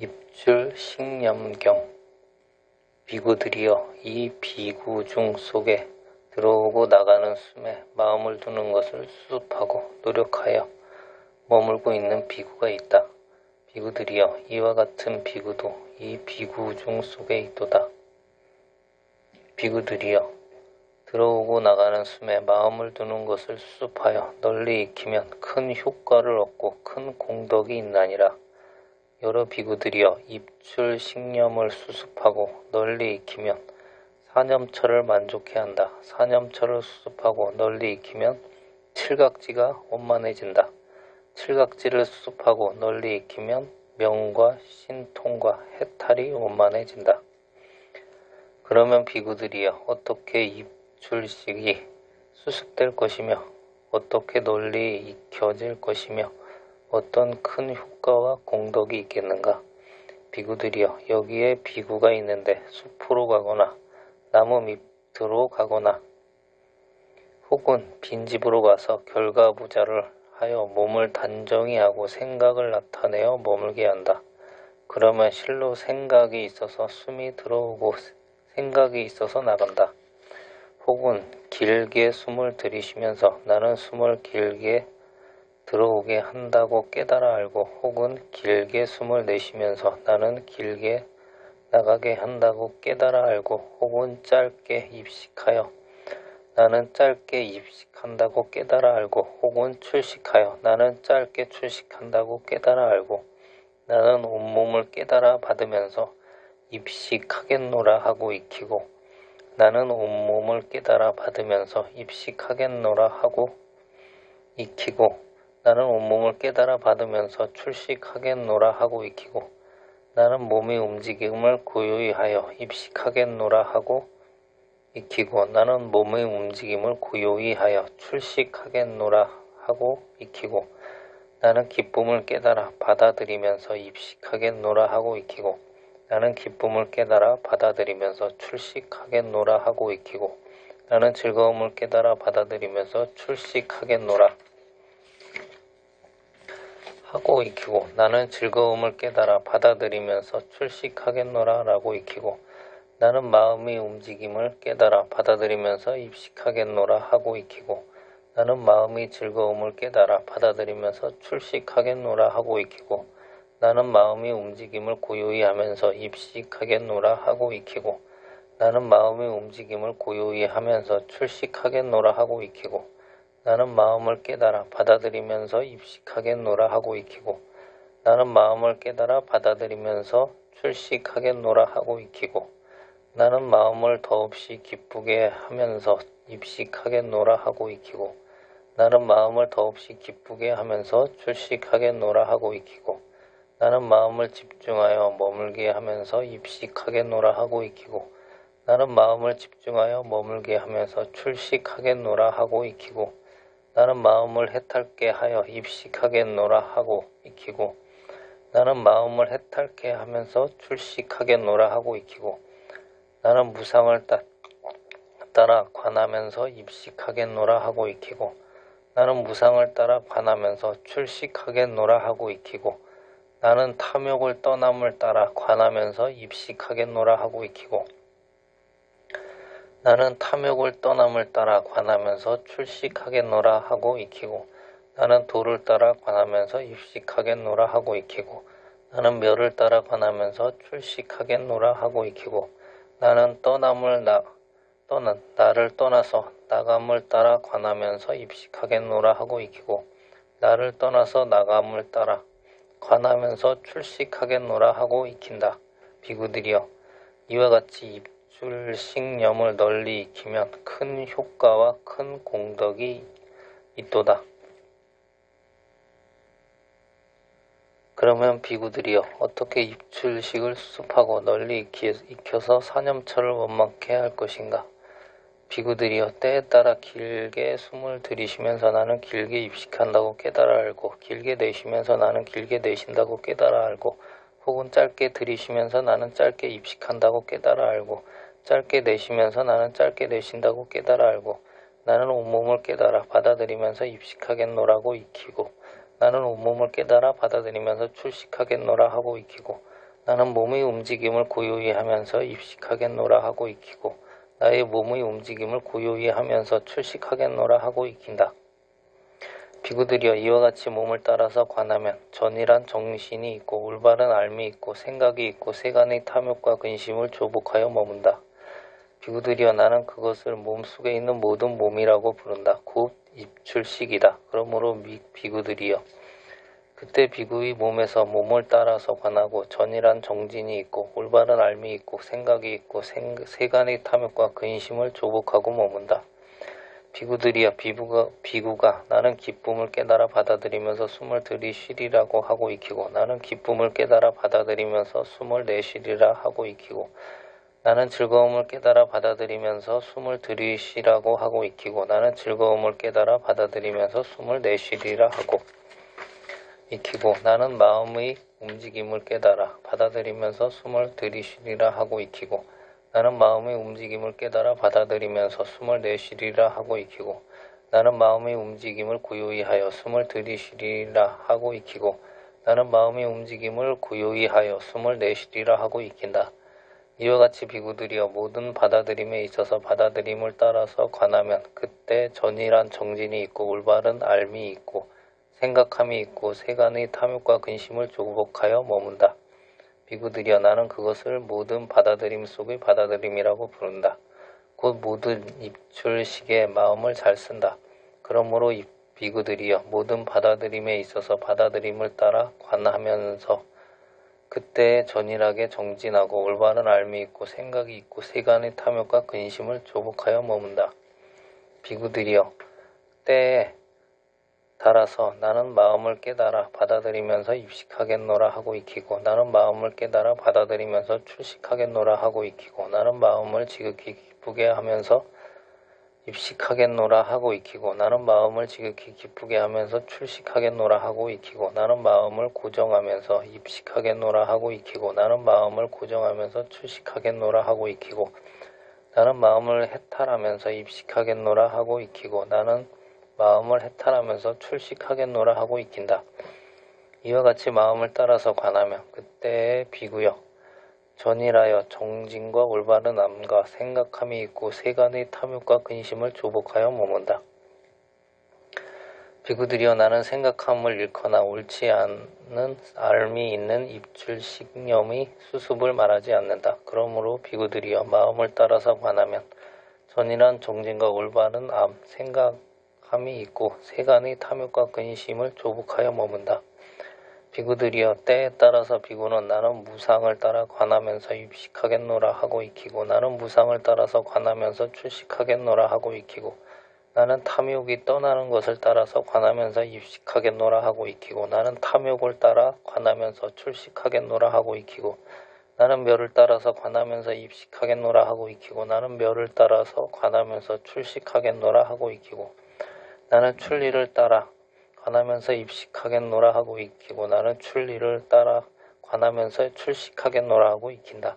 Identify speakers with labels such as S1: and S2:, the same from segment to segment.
S1: 입줄 식념경. 비구들이여, 이 비구중 속에 들어오고 나가는 숨에 마음을 두는 것을 수습하고 노력하여 머물고 있는 비구가 있다. 비구들이여, 이와 같은 비구도 이 비구중 속에 있도다. 비구들이여, 들어오고 나가는 숨에 마음을 두는 것을 수습하여 널리 익히면 큰 효과를 얻고 큰 공덕이 있나니라. 여러 비구들이여, 입출 식념을 수습하고 널리 익히면 사념처를 만족해 한다. 사념처를 수습하고 널리 익히면 칠각지가 원만해진다. 칠각지를 수습하고 널리 익히면 명과 신통과 해탈이 원만해진다. 그러면 비구들이여, 어떻게 입출식이 수습될 것이며 어떻게 널리 익혀질 것이며 어떤 큰 효과와 공덕이 있겠는가? 비구들이여, 여기에 비구가 있는데 숲으로 가거나 나무 밑으로 가거나 혹은 빈집으로 가서 결과부자를 하여 몸을 단정히 하고 생각을 나타내어 머물게 한다. 그러면 실로 생각이 있어서 숨이 들어오고 생각이 있어서 나간다. 혹은 길게 숨을 들이쉬면서 나는 숨을 길게 들어오게 한다고 깨달아 알고, 혹은 길게 숨을 내쉬면서 나는 길게 나가게 한다고 깨달아 알고, 혹은 짧게 입식하여 나는 짧게 입식한다고 깨달아 알고, 혹은 출식하여 나는 짧게 출식한다고 깨달아 알고, 나는 온몸을 깨달아 받으면서 입식하겠노라 하고 익히고, 나는 온몸을 깨달아 받으면서 입식하겠노라 하고 익히고, 나는 온몸을 깨달아 받으면서 출식하겠노라 하고 익히고, 나는 몸의 움직임을 고요히 하여 입식하겠노라 하고 익히고, 나는 몸의 움직임을 고요히 하여 출식하겠노라 하고 익히고, 나는 기쁨을 깨달아 받아들이면서 입식하겠노라 하고 익히고, 나는 기쁨을 깨달아 받아들이면서 출식하겠노라 하고 익히고, 나는 즐거움을 깨달아 받아들이면서 출식하겠노라 하고 익히고, 나는 즐거움을 깨달아 받아들이면서 출식하겠노라 라고 익히고, 나는 마음의 움직임을 깨달아 받아들이면서 입식하겠노라 하고 익히고, 나는 마음의 즐거움을 깨달아 받아들이면서 출식하겠노라 하고 익히고, 나는 마음의 움직임을 고요히 하면서 입식하겠노라 하고 익히고, 나는 마음의 움직임을 고요히 하면서 출식하겠노라 하고 익히고, 나는 마음을 깨달아 받아들이면서 입식하겠노라 하고 익히고, 나는 마음을 깨달아 받아들이면서 출식하겠노라 하고 익히고, 나는 마음을 더없이 기쁘게 하면서 입식하겠노라 하고 익히고, 나는 마음을 더없이 기쁘게 하면서 출식하겠노라 하고 익히고, 나는 마음을 집중하여 머물게 하면서 입식하겠노라 하고 익히고, 나는 마음을 집중하여 머물게 하면서 출식하겠노라 하고 익히고, 나는 마음을 해탈게 하여 입식하겠노라 하고 익히고, 나는 마음을 해탈게 하면서 출식하겠노라 하고 익히고, 나는 무상을 따라 관하면서 입식하겠노라 하고 익히고, 나는 무상을 따라 관하면서 출식하겠노라 하고 익히고, 나는 탐욕을 떠남을 따라 관하면서 입식하겠노라 하고 익히고, 나는 탐욕을 떠남을 따라 관하면서 출식하겠노라 하고 익히고, 나는 도를 따라 관하면서 입식하겠노라 하고 익히고, 나는 멸을 따라 관하면서 출식하겠노라 하고 익히고, 나는 나를 떠나서 나감을 따라 관하면서 입식하겠노라 하고 익히고, 나를 떠나서 나감을 따라 관하면서 출식하겠노라 하고 익힌다. 비구들이여, 이와 같이 입출식념을 널리 익히면 큰 효과와 큰 공덕이 있도다. 그러면 비구들이여, 어떻게 입출식을 수습하고 널리 익혀서 사념처를 원만케 할 것인가? 비구들이여, 때에 따라 길게 숨을 들이쉬면서 나는 길게 입식한다고 깨달아 알고, 길게 내쉬면서 나는 길게 내쉰다고 깨달아 알고, 혹은 짧게 들이쉬면서 나는 짧게 입식한다고 깨달아 알고, 짧게 내쉬면서 나는 짧게 내쉰다고 깨달아 알고, 나는 온몸을 깨달아 받아들이면서 입식하겠노라고 익히고, 나는 온몸을 깨달아 받아들이면서 출식하겠노라 하고 익히고, 나는 몸의 움직임을 고요히 하면서 입식하겠노라 하고 익히고 나의 몸의 움직임을 고요히 하면서 출식하겠노라 하고 익힌다. 비구들이여 이와 같이 몸을 따라서 관하면 전이란 정신이 있고 올바른 알미 있고 생각이 있고 세간의 탐욕과 근심을 조복하여 머문다. 비구들이여 나는 그것을 몸속에 있는 모든 몸이라고 부른다. 곧 입출식이다. 그러므로 비구들이여 그때 비구의 몸에서 몸을 따라서 관하고 전이란 정진이 있고 올바른 알미 있고 생각이 있고 세간의 탐욕과 근심을 조복하고 머문다. 비구들이여 비구가 나는 기쁨을 깨달아 받아들이면서 숨을 들이쉬리라고 하고 익히고 나는 기쁨을 깨달아 받아들이면서 숨을 내쉬리라 하고 익히고 나는 즐거움을 깨달아 받아들이면서 숨을 들이쉬라고 하고 익히고 나는 즐거움을 깨달아 받아들이면서 숨을 내쉬리라 하고 익히고 나는 마음의 움직임을 깨달아 받아들이면서 숨을 들이쉬리라 하고 익히고 나는 마음의 움직임을 깨달아 받아들이면서 숨을 내쉬리라 하고 익히고 나는 마음의 움직임을 고요히 하여 숨을 들이쉬리라 하고 익히고 나는 마음의 움직임을 고요히 하여 숨을 내쉬리라 하고 익힌다. 이와 같이 비구들이여 모든 받아들임에 있어서 받아들임을 따라서 관하면 그때 전이란 정진이 있고 올바른 알미 있고 생각함이 있고 세간의 탐욕과 근심을 조복하여 머문다. 비구들이여 나는 그것을 모든 받아들임 속의 받아들임이라고 부른다. 곧 모든 입출식에 마음을 잘 쓴다. 그러므로 비구들이여 모든 받아들임에 있어서 받아들임을 따라 관하면서 그때에 전일하게 정진하고 올바른 알미 있고 생각이 있고 세간의 탐욕과 근심을 조복하여 머문다. 비구들이여 때에 따라서 나는 마음을 깨달아 받아들이면서 입식하겠노라 하고 익히고 나는 마음을 깨달아 받아들이면서 출식하겠노라 하고 익히고 나는 마음을 지극히 기쁘게 하면서 입식하겠노라 하고 익히고 나는 마음을 지극히 기쁘게 하면서 출식하겠노라 하고 익히고 나는 마음을 고정하면서 입식하겠노라 하고 익히고 나는 마음을 고정하면서 출식하겠노라 하고 익히고 나는 마음을 해탈하면서 입식하겠노라 하고 익히고 나는 마음을 해탈하면서 출식하겠노라 하고 익힌다. 이와 같이 마음을 따라서 관하며 그때의 비구여 전일하여 정진과 올바른 암과 생각함이 있고 세간의 탐욕과 근심을 조복하여 머문다. 비구들이여 나는 생각함을 잃거나 옳지 않은 알미 있는 입출식념의 수습을 말하지 않는다. 그러므로 비구들이여 마음을 따라서 관하면 전이란 정진과 올바른 암, 생각함이 있고 세간의 탐욕과 근심을 조복하여 머문다. 비구들이여 때에 따라서 비구는 나는 무상을 따라 관하면서 입식하겠노라 하고 익히고 나는 무상을 따라서 관하면서 출식하겠노라 하고 익히고 나는 탐욕이 떠나는 것을 따라서 관하면서 입식하겠노라 하고 익히고 나는 탐욕을 따라 관하면서 출식하겠노라 하고 익히고 나는 멸을 따라서 관하면서 입식하겠노라 하고 익히고 나는 멸을 따라서 관하면서 출식하겠노라 하고 익히고 나는 출리를 따라 관하면서 입식하겠노라 하고 익히고 나는 출리를 따라 관하면서 출식하겠노라 하고 익힌다.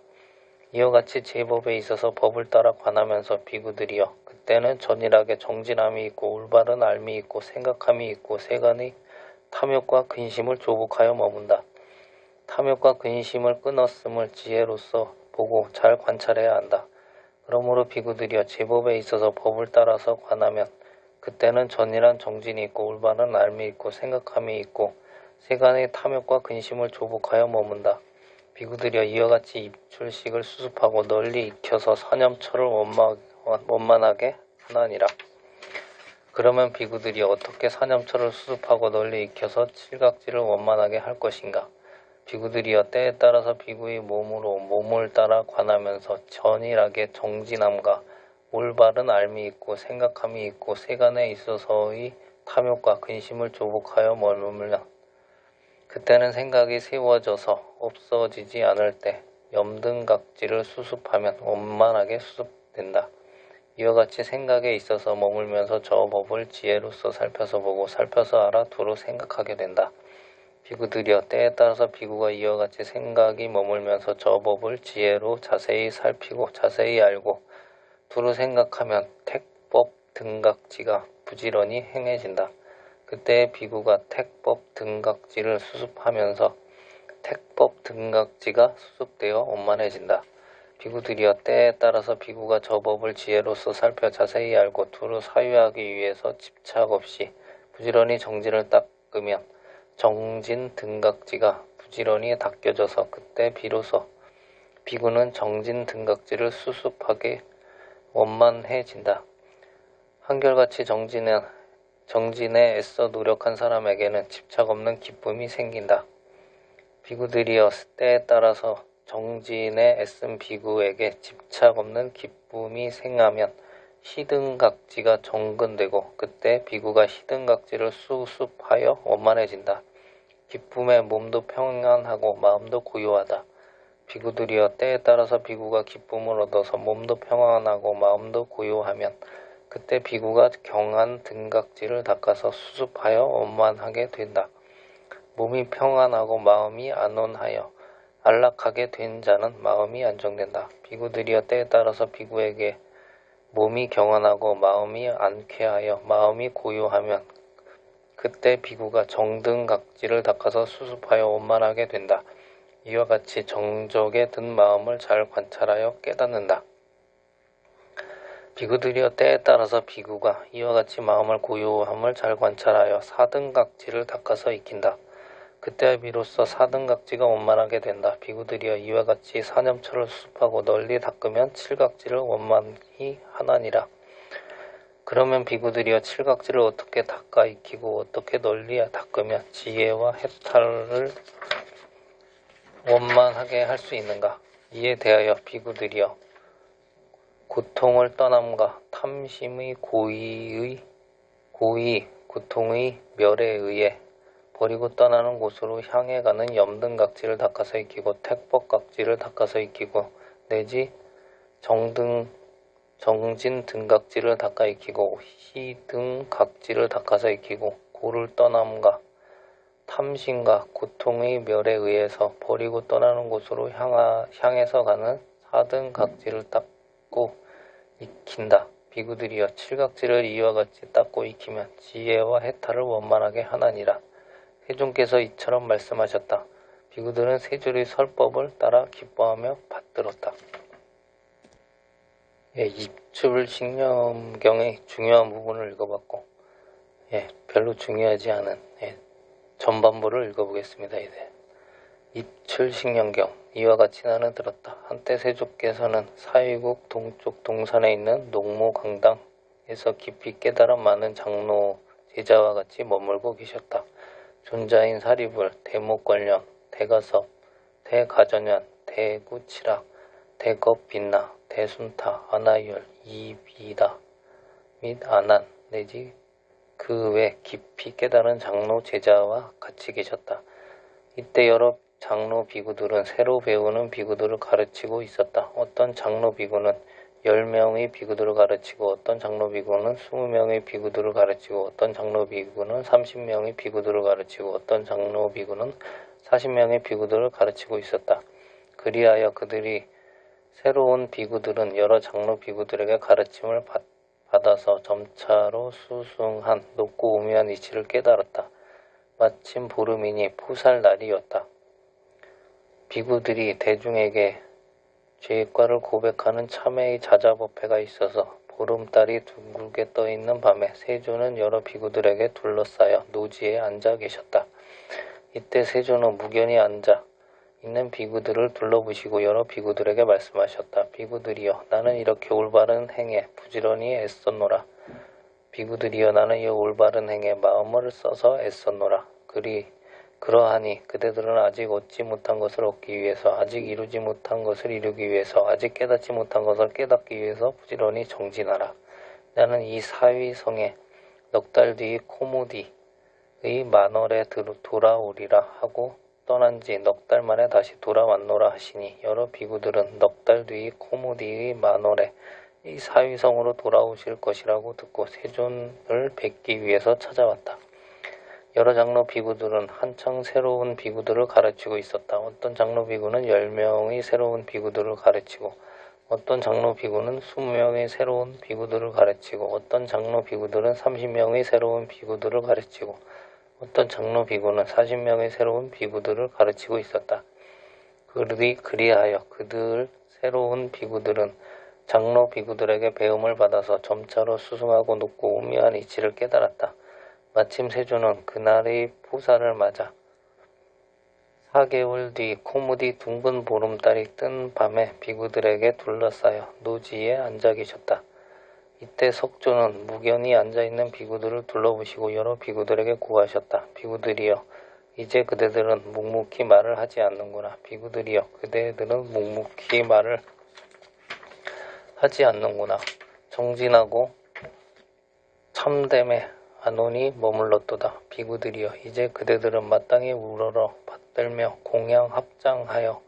S1: 이와 같이 제법에 있어서 법을 따라 관하면서 비구들이여 그때는 전일하게 정진함이 있고 올바른 알미 있고 생각함이 있고 세간의 탐욕과 근심을 조복하여 머문다. 탐욕과 근심을 끊었음을 지혜로서 보고 잘 관찰해야 한다. 그러므로 비구들이여 제법에 있어서 법을 따라서 관하면 그때는 전이란 정진이 있고 올바른 알미 있고 생각함이 있고 세간의 탐욕과 근심을 조복하여 머문다. 비구들이여 이와 같이 입출식을 수습하고 널리 익혀서 사념처를 원만하게 하나니라. 그러면 비구들이 어떻게 사념처를 수습하고 널리 익혀서 칠각지를 원만하게 할 것인가? 비구들이여 때에 따라서 비구의 몸으로 몸을 따라 관하면서 전일하게 정진함과 올바른 알미 있고 생각함이 있고 세간에 있어서의 탐욕과 근심을 조복하여 머물며 그때는 생각이 세워져서 없어지지 않을 때 염등각지를 수습하면 원만하게 수습된다. 이와 같이 생각에 있어서 머물면서 저 법을 지혜로서 살펴서 보고 살펴서 알아 두루 생각하게 된다. 비구들이여 때에 따라서 비구가 이와 같이 생각이 머물면서 저 법을 지혜로 자세히 살피고 자세히 알고 두루 생각하면 택법 등각지가 부지런히 행해진다. 그때 비구가 택법 등각지를 수습하면서 택법 등각지가 수습되어 원만해진다. 비구들이여 때에 따라서 비구가 저 법을 지혜로서 살펴 자세히 알고 두루 사유하기 위해서 집착 없이 부지런히 정진을 닦으면 정진 등각지가 부지런히 닦여져서 그때 비로소 비구는 정진 등각지를 수습하게 원만해진다. 한결같이 정진에 애써 노력한 사람에게는 집착 없는 기쁨이 생긴다. 비구들이여 때에 따라서 정진에 애쓴 비구에게 집착 없는 기쁨이 생하면 희등각지가 정근되고 그때 비구가 희등각지를 수습하여 원만해진다. 기쁨에 몸도 평안하고 마음도 고요하다. 비구들이여 때에 따라서 비구가 기쁨을 얻어서 몸도 평안하고 마음도 고요하면 그때 비구가 경한 등각지를 닦아서 수습하여 원만하게 된다. 몸이 평안하고 마음이 안온하여 안락하게 된 자는 마음이 안정된다. 비구들이여 때에 따라서 비구에게 몸이 경안하고 마음이 안쾌하여 마음이 고요하면 그때 비구가 정등각지를 닦아서 수습하여 원만하게 된다. 이와 같이 정적에 든 마음을 잘 관찰하여 깨닫는다. 비구들이여 때에 따라서 비구가 이와 같이 마음을 고요함을 잘 관찰하여 사등각지를 닦아서 익힌다. 그때 비로소 사등각지가 원만하게 된다. 비구들이여 이와 같이 사념처를 수습하고 널리 닦으면 칠각지를 원만히 하나니라. 그러면 비구들이여 칠각지를 어떻게 닦아 익히고 어떻게 널리 닦으면 지혜와 해탈을 원만하게 할 수 있는가? 이에 대하여 비구들이여 고통을 떠남과 탐심의 고통의 멸에 의해 버리고 떠나는 곳으로 향해 가는 염등각지를 닦아서 익히고 택법각지를 닦아서 익히고 내지 정진 등각지를 닦아 익히고 희등각지를 닦아서 익히고 고를 떠남과 탐심과 고통의 멸에 의해서 버리고 떠나는 곳으로 향해서 가는 사등각지를 닦고 익힌다. 비구들이여 칠각지를 이와 같이 닦고 익히면 지혜와 해탈을 원만하게 하나니라. 세존께서 이처럼 말씀하셨다. 비구들은 세존의 설법을 따라 기뻐하며 받들었다. 입출식념경의 중요한 부분을 읽어봤고 별로 중요하지 않은 전반부를 읽어보겠습니다. 이제 입출식념경 이와 같이 나는 들었다. 한때 세조께서는 사위국 동쪽 동산에 있는 농모강당에서 깊이 깨달아 많은 장로 제자와 같이 머물고 계셨다. 존자인 사리불, 대목관련, 대가섭, 대가전연, 대구치락, 대겁빛나, 대순타, 아나율, 이비다 및 아난 내지 그 외 깊이 깨달은 장로 제자와 같이 계셨다. 이때 여러 장로 비구들은 새로 배우는 비구들을 가르치고 있었다. 어떤 장로 비구는 10명의 비구들을 가르치고 어떤 장로 비구는 20명의 비구들을 가르치고 어떤 장로 비구는 30명의 비구들을 가르치고 어떤 장로 비구는 40명의 비구들을 가르치고 있었다. 그리하여 그들이 새로운 비구들은 여러 장로 비구들에게 가르침을 받아서 점차로 수승한 높고 오묘한 이치를 깨달았다. 마침 보름이니 포살 날이었다. 비구들이 대중에게 죄과를 고백하는 참회의 자자법회가 있어서 보름달이 둥글게 떠있는 밤에 세조는 여러 비구들에게 둘러싸여 노지에 앉아 계셨다. 이때 세조는 무견히 앉아 있는 비구들을 둘러보시고 여러 비구들에게 말씀하셨다. 비구들이여 나는 이렇게 올바른 행에 부지런히 애썼노라. 비구들이여 나는 이 올바른 행에 마음을 써서 애썼노라. 그러하니 그대들은 아직 얻지 못한 것을 얻기 위해서 아직 이루지 못한 것을 이루기 위해서 아직 깨닫지 못한 것을 깨닫기 위해서 부지런히 정진하라. 나는 이 사위성에 넉 달 뒤 코모디의 만월에 돌아오리라 하고 떠난 지 넉 달 만에 다시 돌아왔노라 하시니 여러 비구들은 넉 달 뒤 코모디의 만월에 이 사위성으로 돌아오실 것이라고 듣고 세존을 뵙기 위해서 찾아왔다. 여러 장로 비구들은 한창 새로운 비구들을 가르치고 있었다. 어떤 장로 비구는 10명의 새로운 비구들을 가르치고 어떤 장로 비구는 20명의 새로운 비구들을 가르치고 어떤 장로 비구들은 30명의 새로운 비구들을 가르치고 어떤 장로 비구는 40명의 새로운 비구들을 가르치고 있었다. 그리하여 그들 새로운 비구들은 장로 비구들에게 배움을 받아서 점차로 수승하고 높고 오묘한 이치를 깨달았다. 마침 세조는 그날의 포사를 맞아 4개월 뒤 코무디 둥근 보름달이 뜬 밤에 비구들에게 둘러싸여 노지에 앉아 계셨다. 이때 석조는 무견히 앉아있는 비구들을 둘러보시고 여러 비구들에게 구하셨다. 비구들이여, 이제 그대들은 묵묵히 말을 하지 않는구나. 비구들이여, 그대들은 묵묵히 말을 하지 않는구나. 정진하고 참됨에 안온이 머물렀도다. 비구들이여, 이제 그대들은 마땅히 우러러 받들며 공양 합장하여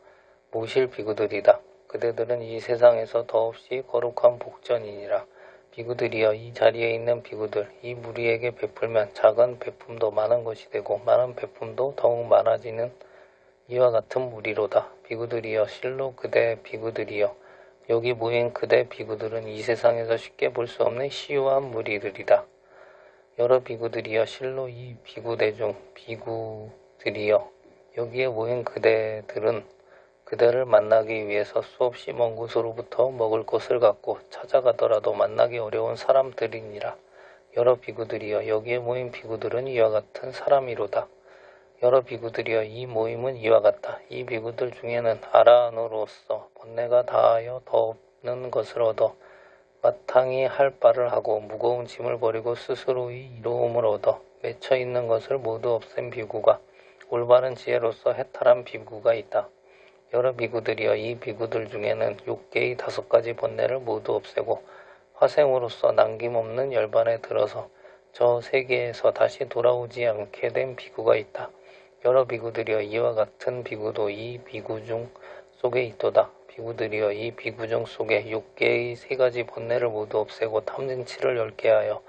S1: 모실 비구들이다. 그대들은 이 세상에서 더없이 거룩한 복전이니라. 비구들이여, 이 자리에 있는 비구들, 이 무리에게 베풀면 작은 베품도 많은 것이 되고 많은 베품도 더욱 많아지는 이와 같은 무리로다. 비구들이여, 실로 그대 비구들이여, 여기 모인 그대 비구들은 이 세상에서 쉽게 볼 수 없는 시유한 무리들이다. 여러 비구들이여, 실로 이 비구대중 비구들이여, 여기에 모인 그대들은 그대를 만나기 위해서 수없이 먼 곳으로부터 먹을 것을 갖고 찾아가더라도 만나기 어려운 사람들이니라. 여러 비구들이여, 여기에 모인 비구들은 이와 같은 사람이로다. 여러 비구들이여, 이 모임은 이와 같다. 이 비구들 중에는 아라노로서 번뇌가 다하여 더 없는 것을 얻어 마땅히 할 바를 하고 무거운 짐을 버리고 스스로의 이로움을 얻어 맺혀 있는 것을 모두 없앤 비구가 올바른 지혜로서 해탈한 비구가 있다. 여러 비구들이여, 이 비구들 중에는 6개의 5가지 번뇌를 모두 없애고 화생으로서 남김없는 열반에 들어서 저 세계에서 다시 돌아오지 않게 된 비구가 있다. 여러 비구들이여, 이와 같은 비구도 이 비구 중 속에 있도다. 비구들이여, 이 비구 중 속에 6개의 3가지 번뇌를 모두 없애고 탐진치를 10개 하여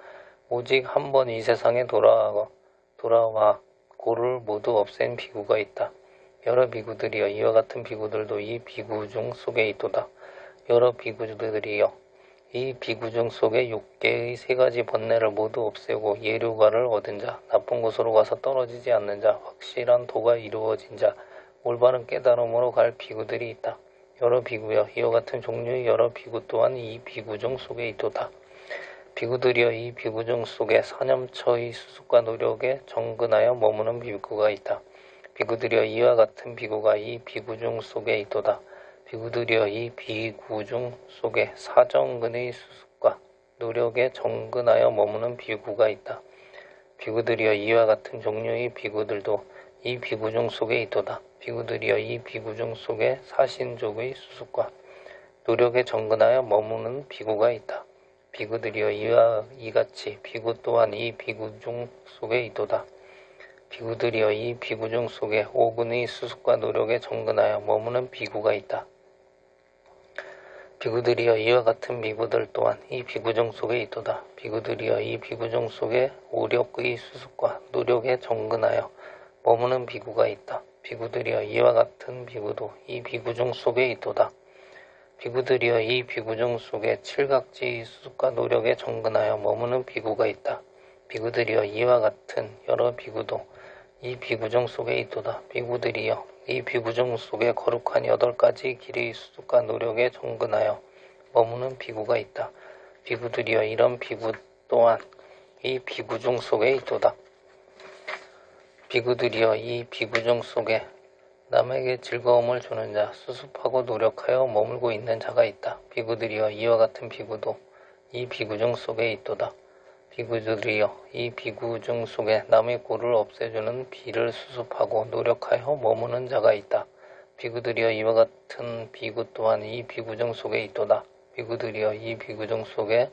S1: 오직 한 번 이 세상에 돌아와 고를 모두 없앤 비구가 있다. 여러 비구들이여, 이와 같은 비구들도 이 비구 중 속에 있도다. 여러 비구들이여, 이 비구 중 속에 6개의 3가지 번뇌를 모두 없애고 예류가를 얻은 자, 나쁜 곳으로 가서 떨어지지 않는 자, 확실한 도가 이루어진 자, 올바른 깨달음으로 갈 비구들이 있다. 여러 비구여, 이와 같은 종류의 여러 비구 또한 이 비구 중 속에 있도다. 비구들이여, 이 비구 중 속에 사념처의 수습과 노력에 정근하여 머무는 비구가 있다. 비구들이여, 이와 같은 비구가 이 비구 중 속에 있도다. 비구들이여, 이 비구 중 속에 사정근의 수습과 노력에 정근하여 머무는 비구가 있다. 비구들이여, 이와 같은 종류의 비구들도 이 비구 중 속에 있도다. 비구들이여, 이 비구 중 속에 사신족의 수습과 노력에 정근하여 머무는 비구가 있다. 비구들이여, 이와 이같이 비구 또한 이 비구 중 속에 있도다. 비구들이여, 이 비구 중 속에 5근의 수습과 노력에 정근하여 머무는 비구가 있다. 비구들이여, 이와 같은 비구들 또한 이 비구 중 속에 있도다. 비구들이여, 이 비구 중 속에 5력의 수습과 노력에 정근하여 머무는 비구가 있다. 비구들이여, 이와 같은 비구도 이 비구 중 속에 있도다. 비구들이여, 이 비구 중 속에 7각지의 수습과 노력에 정근하여 머무는 비구가 있다. 비구들이여, 이와 같은 여러 비구도 이 비구중 속에 있도다. 비구들이여, 이 비구중 속에 거룩한 8가지 길의 수습과 노력에 정근하여 머무는 비구가 있다. 비구들이여, 이런 비구 또한 이 비구중 속에 있도다. 비구들이여, 이 비구중 속에 남에게 즐거움을 주는 자, 수습하고 노력하여 머물고 있는 자가 있다. 비구들이여, 이와 같은 비구도 이 비구중 속에 있도다. 비구들이여, 이 비구중 속에 남의 고를 없애주는 비를 수습하고 노력하여 머무는 자가 있다. 비구들이여, 이와 같은 비구 또한 이 비구중 속에 있도다. 비구들이여, 이 비구중 속에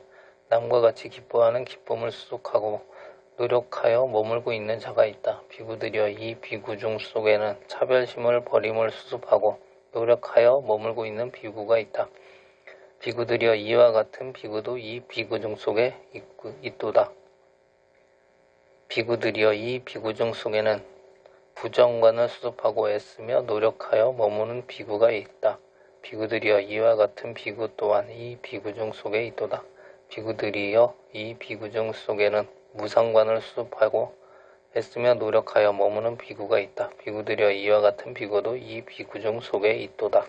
S1: 남과 같이 기뻐하는 기쁨을 수습하고 노력하여 머물고 있는 자가 있다. 비구들이여, 이 비구중 속에는 차별심을 버림을 수습하고 노력하여 머물고 있는 비구가 있다. 비구들이여, 이와 같은 비구도 이 비구중 속에 있도다. 비구들이여, 이 비구중 속에는 부정관을 수습하고 애쓰며 노력하여 머무는 비구가 있다. 비구들이여, 이와 같은 비구 또한 이 비구중 속에 있도다. 비구들이여, 이 비구중 속에는 무상관을 수습하고 애쓰며 노력하여 머무는 비구가 있다. 비구들여 이와 같은 비구도 이 비구 중 속에 있도다.